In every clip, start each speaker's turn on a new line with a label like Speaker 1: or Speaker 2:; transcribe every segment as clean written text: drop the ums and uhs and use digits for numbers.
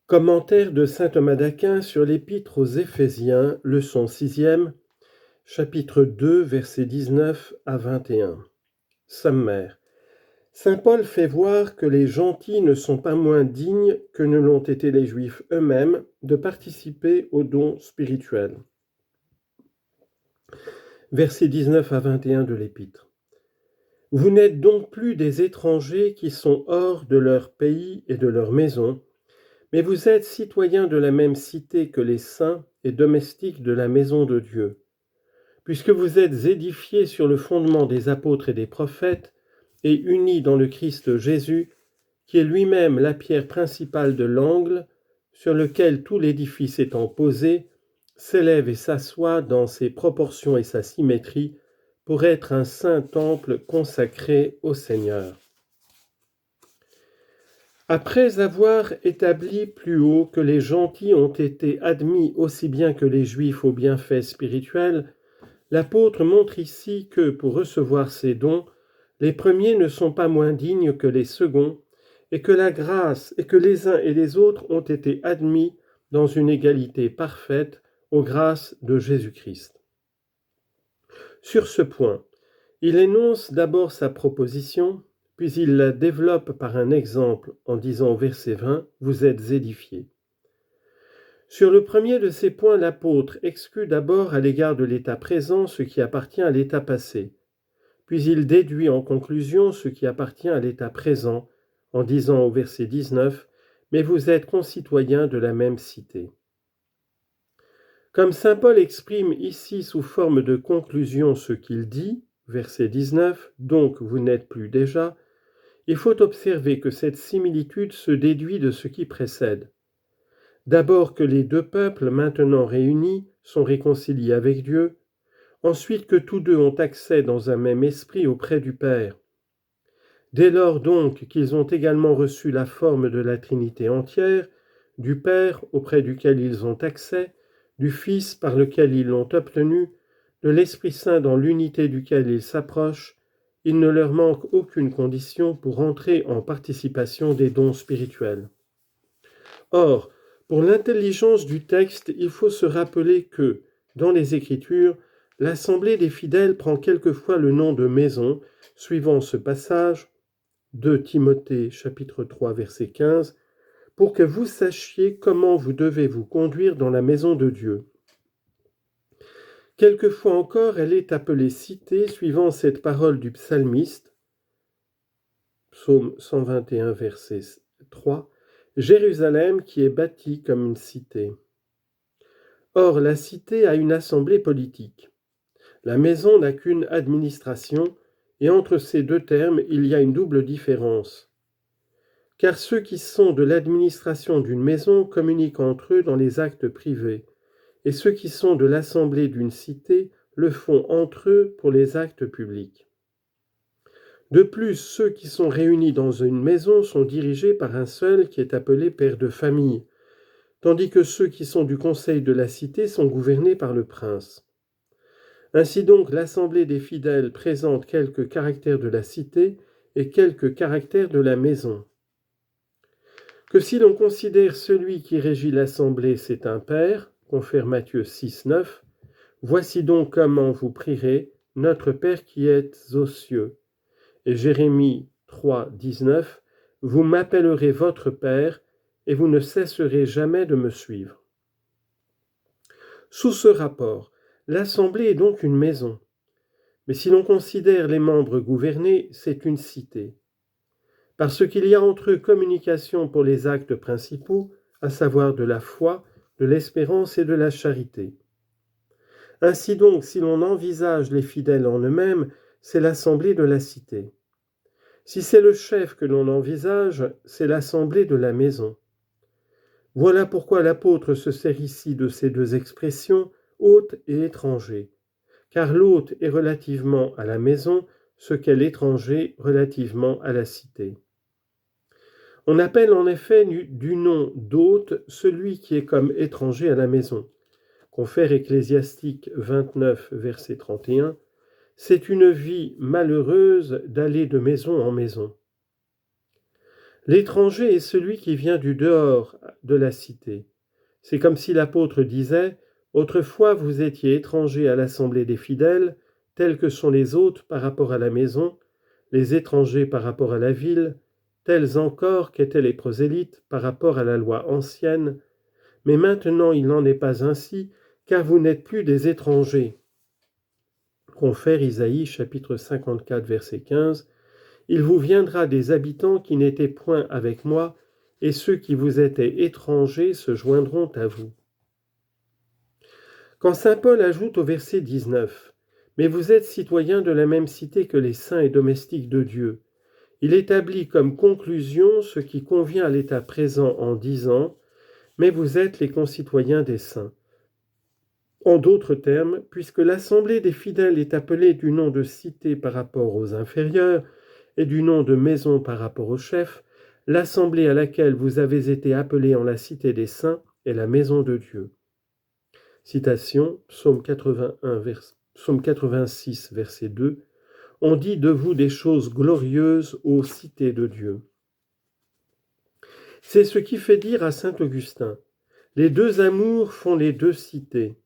Speaker 1: Commentaire de saint Thomas d'Aquin sur l'Épître aux Éphésiens, leçon 6e, chapitre 2, versets 19 à 21. Sommaire. Saint Paul fait voir que les gentils ne sont pas moins dignes que ne l'ont été les Juifs eux-mêmes de participer aux dons spirituels. Versets 19 à 21 de l'Épître. Vous n'êtes donc plus des étrangers qui sont hors de leur pays et de leur maison, mais vous êtes citoyens de la même cité que les saints et domestiques de la maison de Dieu. Puisque vous êtes édifiés sur le fondement des apôtres et des prophètes, et unis dans le Christ Jésus, qui est lui-même la pierre principale de l'angle, sur lequel tout l'édifice étant posé, s'élève et s'assoit dans ses proportions et sa symétrie, pour être un saint temple consacré au Seigneur. Après avoir établi plus haut que les gentils ont été admis aussi bien que les Juifs aux bienfaits spirituels, l'apôtre montre ici que, pour recevoir ces dons, les premiers ne sont pas moins dignes que les seconds, et que la grâce et que les uns et les autres ont été admis dans une égalité parfaite aux grâces de Jésus-Christ. Sur ce point, il énonce d'abord sa proposition, puis il la développe par un exemple en disant au verset 20 « Vous êtes édifiés ». Sur le premier de ces points, l'apôtre exclut d'abord à l'égard de l'état présent ce qui appartient à l'état passé, puis il déduit en conclusion ce qui appartient à l'état présent en disant au verset 19 « Mais vous êtes concitoyens de la même cité ». Comme saint Paul exprime ici sous forme de conclusion ce qu'il dit, verset 19, « Donc vous n'êtes plus déjà », il faut observer que cette similitude se déduit de ce qui précède. D'abord que les deux peuples maintenant réunis sont réconciliés avec Dieu, ensuite que tous deux ont accès dans un même esprit auprès du Père. Dès lors donc qu'ils ont également reçu la forme de la Trinité entière, du Père auprès duquel ils ont accès, du Fils par lequel ils l'ont obtenu, de l'Esprit Saint dans l'unité duquel ils s'approchent, il ne leur manque aucune condition pour entrer en participation des dons spirituels. Or, pour l'intelligence du texte, il faut se rappeler que, dans les Écritures, l'assemblée des fidèles prend quelquefois le nom de maison, suivant ce passage, 2 Timothée chapitre 3 verset 15, pour que vous sachiez comment vous devez vous conduire dans la maison de Dieu. Quelquefois encore, elle est appelée cité, suivant cette parole du psalmiste, psaume 121 verset 3, Jérusalem qui est bâtie comme une cité. Or, la cité a une assemblée politique. La maison n'a qu'une administration, et entre ces deux termes, il y a une double différence. Car ceux qui sont de l'administration d'une maison communiquent entre eux dans les actes privés, et ceux qui sont de l'assemblée d'une cité le font entre eux pour les actes publics. De plus, ceux qui sont réunis dans une maison sont dirigés par un seul qui est appelé père de famille, tandis que ceux qui sont du conseil de la cité sont gouvernés par le prince. Ainsi donc, l'assemblée des fidèles présente quelques caractères de la cité et quelques caractères de la maison. Que si l'on considère celui qui régit l'assemblée, c'est un père, confère Matthieu 6, 9, voici donc comment vous prierez, notre Père qui êtes aux cieux. Et Jérémie 3, 19, vous m'appellerez votre Père, et vous ne cesserez jamais de me suivre. Sous ce rapport, l'assemblée est donc une maison. Mais si l'on considère les membres gouvernés, c'est une cité. Parce qu'il y a entre eux communication pour les actes principaux, à savoir de la foi, de l'espérance et de la charité. Ainsi donc, si l'on envisage les fidèles en eux-mêmes, c'est l'assemblée de la cité. Si c'est le chef que l'on envisage, c'est l'assemblée de la maison. Voilà pourquoi l'apôtre se sert ici de ces deux expressions, hôte et étranger, car l'hôte est relativement à la maison ce qu'est l'étranger relativement à la cité. On appelle en effet du nom d'hôte celui qui est comme étranger à la maison. Confère Ecclésiastique 29, verset 31, « C'est une vie malheureuse d'aller de maison en maison ». L'étranger est celui qui vient du dehors de la cité. C'est comme si l'apôtre disait « Autrefois vous étiez étrangers à l'assemblée des fidèles, tels que sont les hôtes par rapport à la maison, les étrangers par rapport à la ville, tels encore qu'étaient les prosélytes par rapport à la loi ancienne. Mais maintenant il n'en est pas ainsi, car vous n'êtes plus des étrangers. » Confère Isaïe chapitre 54 verset 15. « Il vous viendra des habitants qui n'étaient point avec moi, et ceux qui vous étaient étrangers se joindront à vous. » Quand saint Paul ajoute au verset 19 « Mais vous êtes citoyens de la même cité que les saints et domestiques de Dieu », il établit comme conclusion ce qui convient à l'état présent en disant « Mais vous êtes les concitoyens des saints ». En d'autres termes, puisque l'assemblée des fidèles est appelée du nom de cité par rapport aux inférieurs et du nom de maison par rapport aux chefs, l'assemblée à laquelle vous avez été appelés en la cité des saints est la maison de Dieu. Citation, Psaume 86, verset 2. « On dit de vous des choses glorieuses, ô cité de Dieu. » C'est ce qui fait dire à saint Augustin « Les deux amours font les deux cités. »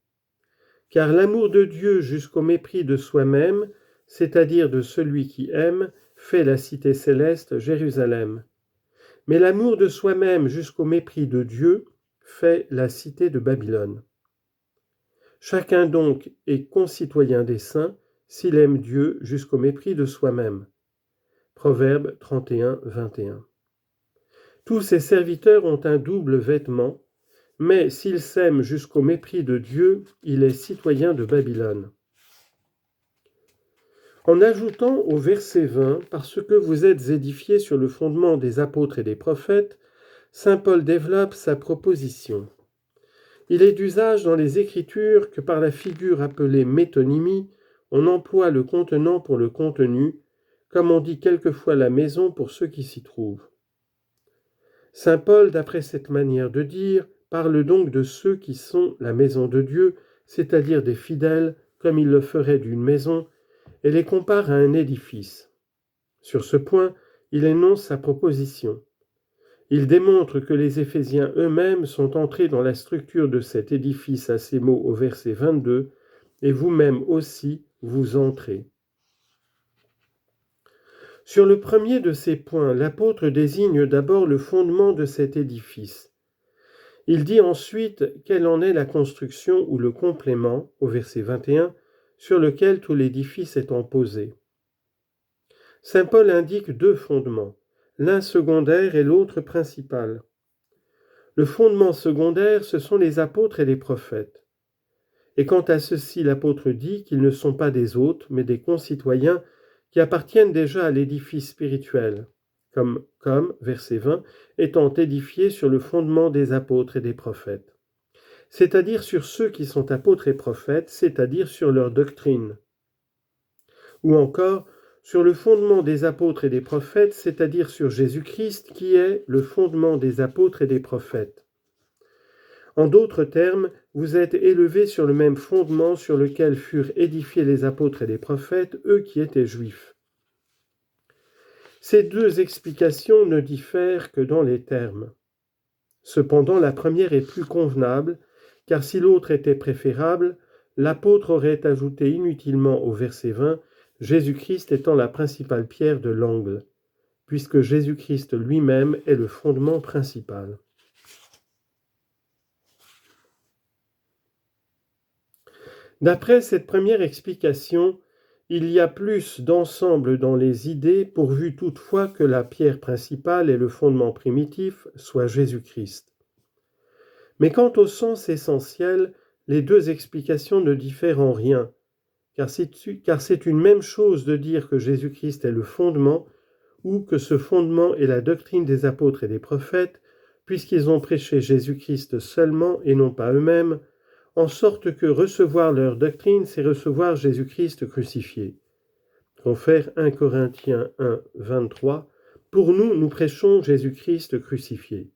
Speaker 1: Car l'amour de Dieu jusqu'au mépris de soi-même, c'est-à-dire de celui qui aime, fait la cité céleste Jérusalem. Mais l'amour de soi-même jusqu'au mépris de Dieu fait la cité de Babylone. Chacun donc est concitoyen des saints s'il aime Dieu jusqu'au mépris de soi-même. Proverbe 31, 21. Tous ses serviteurs ont un double vêtement, mais s'il s'aime jusqu'au mépris de Dieu, il est citoyen de Babylone. En ajoutant au verset 20 « Parce que vous êtes édifiés sur le fondement des apôtres et des prophètes », saint Paul développe sa proposition. Il est d'usage dans les Écritures que par la figure appelée métonymie, on emploie le contenant pour le contenu, comme on dit quelquefois la maison pour ceux qui s'y trouvent. Saint Paul, d'après cette manière de dire, parle donc de ceux qui sont la maison de Dieu, c'est-à-dire des fidèles, comme il le ferait d'une maison, et les compare à un édifice. Sur ce point, il énonce sa proposition. Il démontre que les Éphésiens eux-mêmes sont entrés dans la structure de cet édifice à ces mots au verset 22, « Et vous-même aussi, vous entrez ». Sur le premier de ces points, l'apôtre désigne d'abord le fondement de cet édifice. Il dit ensuite quelle en est la construction ou le complément, au verset 21, sur lequel tout l'édifice est posé. Saint Paul indique deux fondements, l'un secondaire et l'autre principal. Le fondement secondaire, ce sont les apôtres et les prophètes. Et quant à ceux-ci, l'apôtre dit qu'ils ne sont pas des hôtes, mais des concitoyens qui appartiennent déjà à l'édifice spirituel, comme, verset 20, étant édifiés sur le fondement des apôtres et des prophètes. C'est-à-dire sur ceux qui sont apôtres et prophètes, c'est-à-dire sur leur doctrine. Ou encore, sur le fondement des apôtres et des prophètes, c'est-à-dire sur Jésus-Christ, qui est le fondement des apôtres et des prophètes. En d'autres termes, vous êtes élevés sur le même fondement sur lequel furent édifiés les apôtres et les prophètes, eux qui étaient juifs. Ces deux explications ne diffèrent que dans les termes. Cependant, la première est plus convenable, car si l'autre était préférable, l'apôtre aurait ajouté inutilement au verset 20 « Jésus-Christ étant la principale pierre de l'angle », puisque Jésus-Christ lui-même est le fondement principal. D'après cette première explication, il y a plus d'ensemble dans les idées, pourvu toutefois que la pierre principale et le fondement primitif soient Jésus-Christ. Mais quant au sens essentiel, les deux explications ne diffèrent en rien, car c'est une même chose de dire que Jésus-Christ est le fondement, ou que ce fondement est la doctrine des apôtres et des prophètes, puisqu'ils ont prêché Jésus-Christ seulement et non pas eux-mêmes, en sorte que recevoir leur doctrine, c'est recevoir Jésus-Christ crucifié. Confère 1 Corinthiens 1, 23, « Pour nous, nous prêchons Jésus-Christ crucifié. »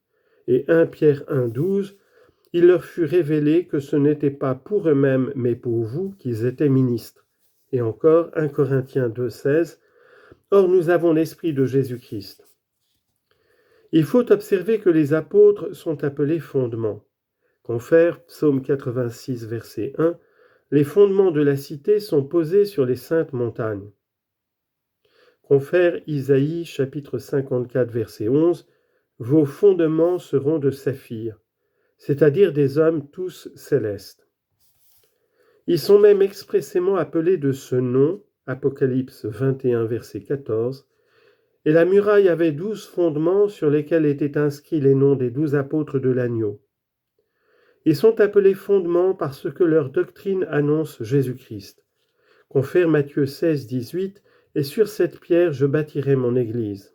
Speaker 1: Et 1 Pierre 1, 12, « Il leur fut révélé que ce n'était pas pour eux-mêmes, mais pour vous qu'ils étaient ministres. » Et encore 1 Corinthiens 2, 16, « Or nous avons l'esprit de Jésus-Christ. » Il faut observer que les apôtres sont appelés fondements. Confère, psaume 86, verset 1, les fondements de la cité sont posés sur les saintes montagnes. Confère Isaïe, chapitre 54, verset 11, vos fondements seront de saphir, c'est-à-dire des hommes tous célestes. Ils sont même expressément appelés de ce nom, Apocalypse 21, verset 14, et la muraille avait 12 fondements sur lesquels étaient inscrits les noms des 12 apôtres de l'agneau. Ils sont appelés fondements parce que leur doctrine annonce Jésus-Christ. Confère Matthieu 16, 18, et sur cette pierre je bâtirai mon église.